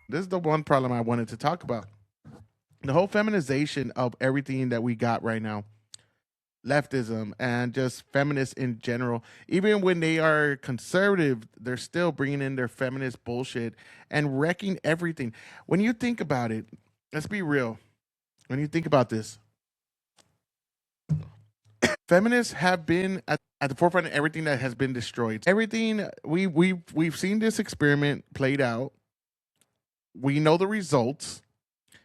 This is the one problem I wanted to talk about. The whole feminization of everything that we got right now, leftism and just feminists in general. Even when they are conservative, they're still bringing in their feminist bullshit and wrecking everything. When you think about it, let's be real. When you think about this, feminists have been at the forefront of everything that has been destroyed. Everything we've seen this experiment played out. We know the results.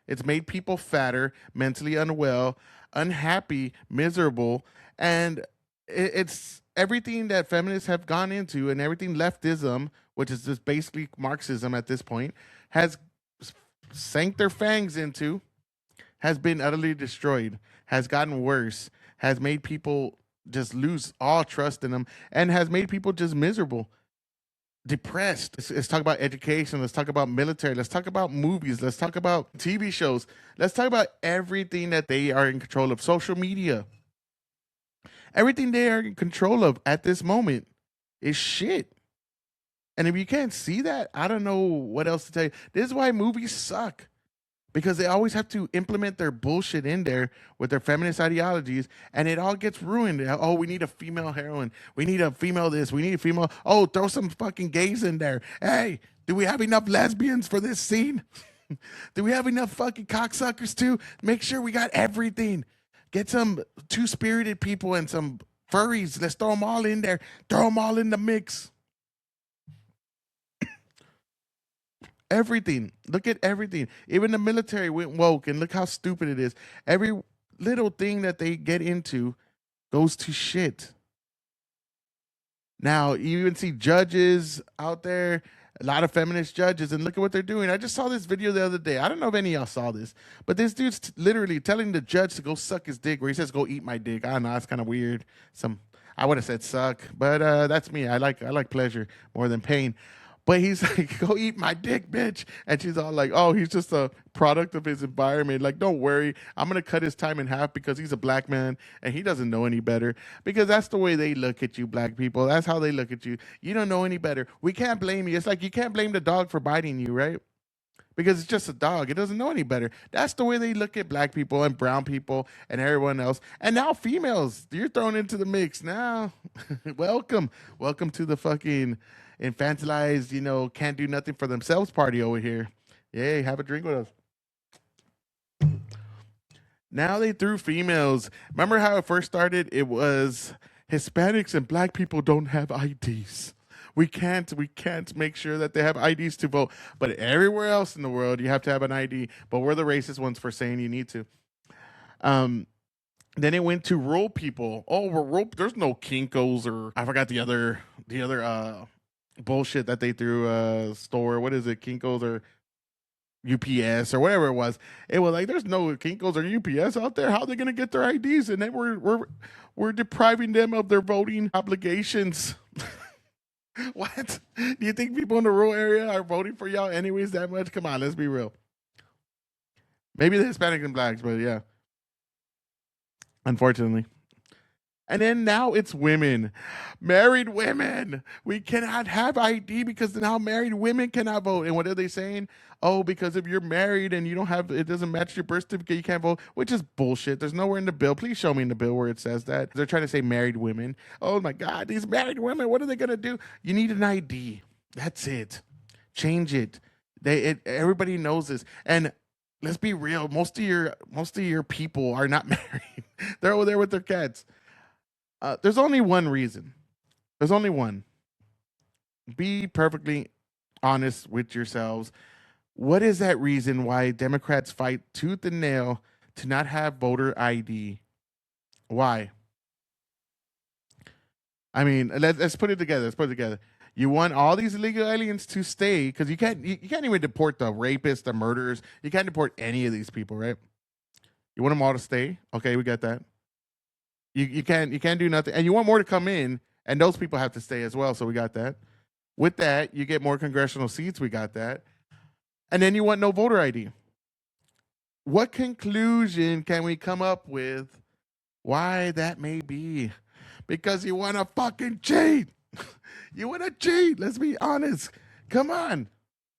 It's made people fatter, mentally unwell, unhappy, miserable, and it's everything that feminists have gone into, and everything leftism, which is just basically Marxism at this point, has sank their fangs into, has been utterly destroyed, has gotten worse, has made people just lose all trust in them, and has made people just miserable, depressed. Let's talk about education. Let's talk about military. Let's talk about movies. Let's talk about TV shows. Let's talk about everything that they are in control of. Social media. Everything they are in control of at this moment is shit. And if you can't see that, I don't know what else to tell you. This is why movies suck. Because they always have to implement their bullshit in there with their feminist ideologies, and it all gets ruined. Oh, we need a female heroine. We need a female this. We need a female. Oh, throw some fucking gays in there. Hey, do we have enough lesbians for this scene? Do we have enough fucking cocksuckers too? Make sure we got everything. Get some two-spirited people and some furries. Let's throw them all in there. Throw them all in the mix. Everything. Look at everything. Even the military went woke, and look how stupid it is. Every little thing that they get into goes to shit. Now, you even see judges out there, a lot of feminist judges, and look at what they're doing. I just saw this video the other day. I don't know if any of y'all saw this, but this dude's literally telling the judge to go suck his dick, where he says, "Go eat my dick." I don't know. It's kind of weird. I would have said suck, but that's me. I like pleasure more than pain. But he's like, "Go eat my dick, bitch," and she's all like, "Oh, he's just a product of his environment. Like, don't worry, I'm gonna cut his time in half because he's a black man and he doesn't know any better." Because that's the way they look at you, black people. That's how they look at you. You don't know any better. We can't blame you. It's like you can't blame the dog for biting you, right? Because it's just a dog. It doesn't know any better. That's the way they look at black people and brown people and everyone else. And now females, you're thrown into the mix. Now, welcome. Welcome to the fucking infantilized, can't do nothing for themselves party over here. Yay, have a drink with us. Now they threw females. Remember how it first started? It was Hispanics and black people don't have IDs. We can't make sure that they have IDs to vote. But everywhere else in the world, you have to have an ID. But we're the racist ones for saying you need to. Um, then it went to rural people. Oh, we're rural. There's no Kinkos, or I forgot the other bullshit that they threw store. What is it? Kinkos or UPS or whatever it was. It was like there's no Kinkos or UPS out there. How are they gonna get their IDs? And then we're depriving them of their voting obligations. What? Do you think people in the rural area are voting for y'all anyways that much? Come on, let's be real. Maybe the Hispanics and blacks, but yeah, unfortunately. And then now it's women, married women. We cannot have ID because now married women cannot vote. And what are they saying? Oh, because if you're married and you don't have, it doesn't match your birth certificate, you can't vote, which is bullshit. There's nowhere in the bill. Please show me in the bill where it says that. They're trying to say married women. Oh my God, these married women, what are they going to do? You need an ID. That's it. Change it. Everybody knows this. And let's be real. Most of your people are not married. They're over there with their cats. There's only one reason. There's only one. Be perfectly honest with yourselves. What is that reason why Democrats fight tooth and nail to not have voter ID? Why? I mean, let's put it together. Let's put it together. You want all these illegal aliens to stay because you can't even deport the rapists, the murderers. You can't deport any of these people, right? You want them all to stay. Okay, we got that. You can't do nothing, and you want more to come in, and those people have to stay as well. So we got that. With that, you get more congressional seats. We got that, and then you want no voter ID. What conclusion can we come up with why that may be? Because you want to fucking cheat. You want to cheat. Let's be honest. Come on.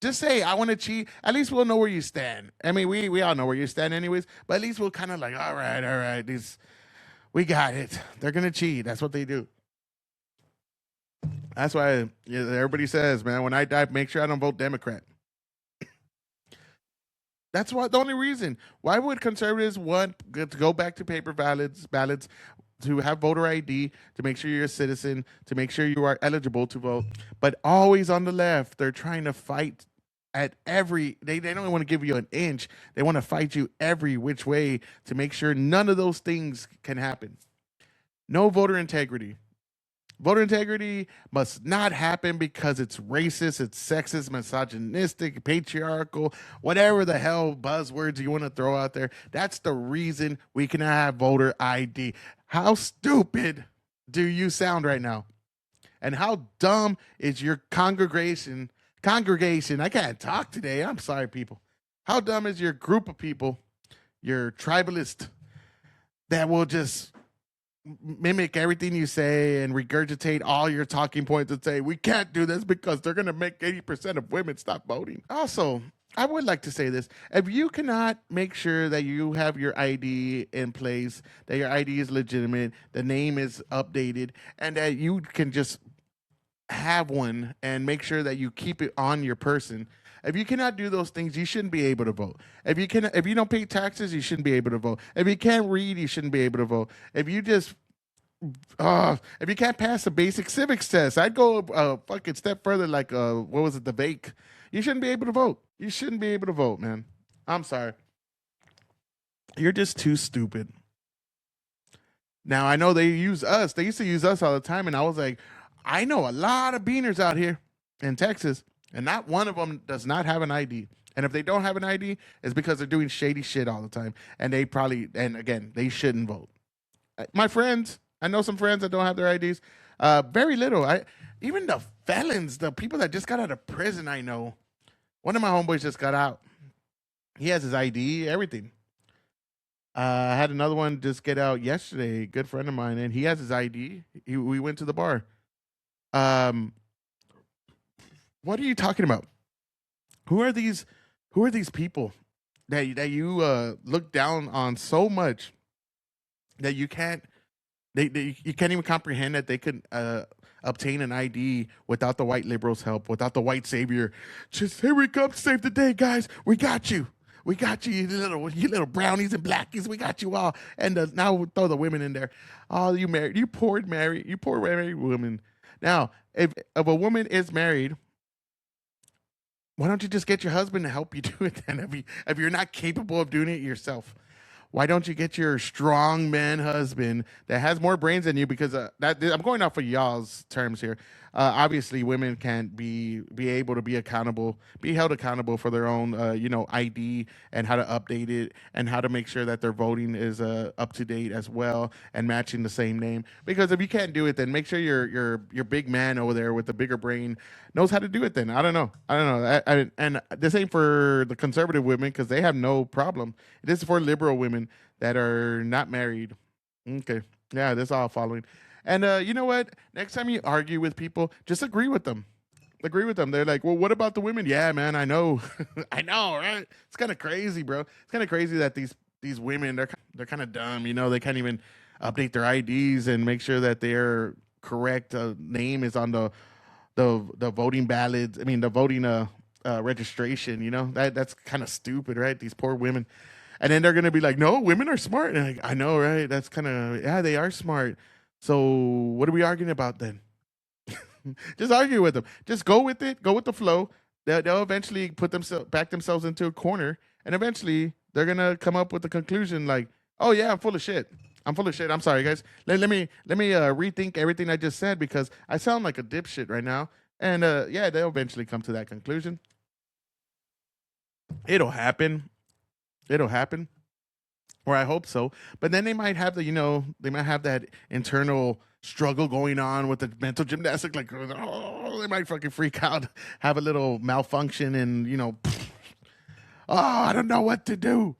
Just say I want to cheat. At least we'll know where you stand. I mean, we all know where you stand anyways, but at least we'll kind of like, all right, these we got it. They're gonna cheat. That's what they do. That's why everybody says, man, when I die, make sure I don't vote Democrat. That's what the only reason. Why would conservatives want to go back to paper ballots, to have voter ID, to make sure you're a citizen, to make sure you are eligible to vote, but always on the left, they're trying to fight at every they don't want to give you an inch. They want to fight you every which way to make sure none of those things can happen. No voter integrity. Voter integrity must not happen because it's racist, it's sexist, misogynistic, patriarchal, whatever the hell buzzwords you want to throw out there. That's the reason we cannot have voter ID. How stupid do you sound right now? And how dumb is your congregation? I can't talk today. I'm sorry, people. How dumb is your group of people, your tribalist, that will just mimic everything you say and regurgitate all your talking points and say, we can't do this because they're going to make 80% of women stop voting. Also, I would like to say this. If you cannot make sure that you have your ID in place, that your ID is legitimate, the name is updated, and that you can just have one and make sure that you keep it on your person. If you cannot do those things, you shouldn't be able to vote. If you don't pay taxes, you shouldn't be able to vote. If you can't read, you shouldn't be able to vote. If you can't pass a basic civics test, I'd go a fucking step further. Like what was it, the VAKE? You shouldn't be able to vote. You shouldn't be able to vote, man. I'm sorry. You're just too stupid. Now I know they use us. They used to use us all the time, and I was like, I know a lot of beaners out here in Texas, and not one of them does not have an ID. And if they don't have an ID, it's because they're doing shady shit all the time. And they shouldn't vote. My friends, I know some friends that don't have their IDs. Very little. Even the felons, the people that just got out of prison, I know. One of my homeboys just got out. He has his ID, everything. I had another one just get out yesterday, a good friend of mine, and he has his ID. We went to the bar. What are you talking about? Who are these people that you look down on so much that you can't you can't even comprehend that they could obtain an ID without the white liberals' help, without the white savior? Just here we come to save the day, guys. We got you. We got you, you little brownies and blackies. We got you all. And now we'll throw the women in there. Oh, you poor married woman. Now, if a woman is married, why don't you just get your husband to help you do it then? If you're not capable of doing it yourself, why don't you get your strong man husband that has more brains than you? Because I'm going off of y'all's terms here. Obviously, women can't be able to be held accountable for their own, ID and how to update it and how to make sure that their voting is up to date as well and matching the same name. Because if you can't do it, then make sure your big man over there with the bigger brain knows how to do it. Then I don't know. And this ain't for the conservative women because they have no problem. This is for liberal women that are not married. Okay, yeah, this all following. And you know what? Next time you argue with people, just agree with them. Agree with them. They're like, well, what about the women? Yeah, man, I know. I know, right? It's kind of crazy, bro. It's kind of crazy that these women, they're kind of dumb. They can't even update their IDs and make sure that their correct name is on the voting ballots. I mean, the voting registration. That's kind of stupid, right? These poor women. And then they're going to be like, no, women are smart. And I know, right? That's kind of, yeah, they are smart. So what are we arguing about then? Just argue with them. Just go with it. Go with the flow. They'll eventually back themselves into a corner. And eventually they're going to come up with the conclusion like, oh, yeah, I'm full of shit. I'm sorry, guys. Let me rethink everything I just said because I sound like a dipshit right now. And yeah, they'll eventually come to that conclusion. It'll happen. Or I hope so. But then they might have that internal struggle going on with the mental gymnastics. Like, oh, they might fucking freak out, have a little malfunction, and oh, I don't know what to do.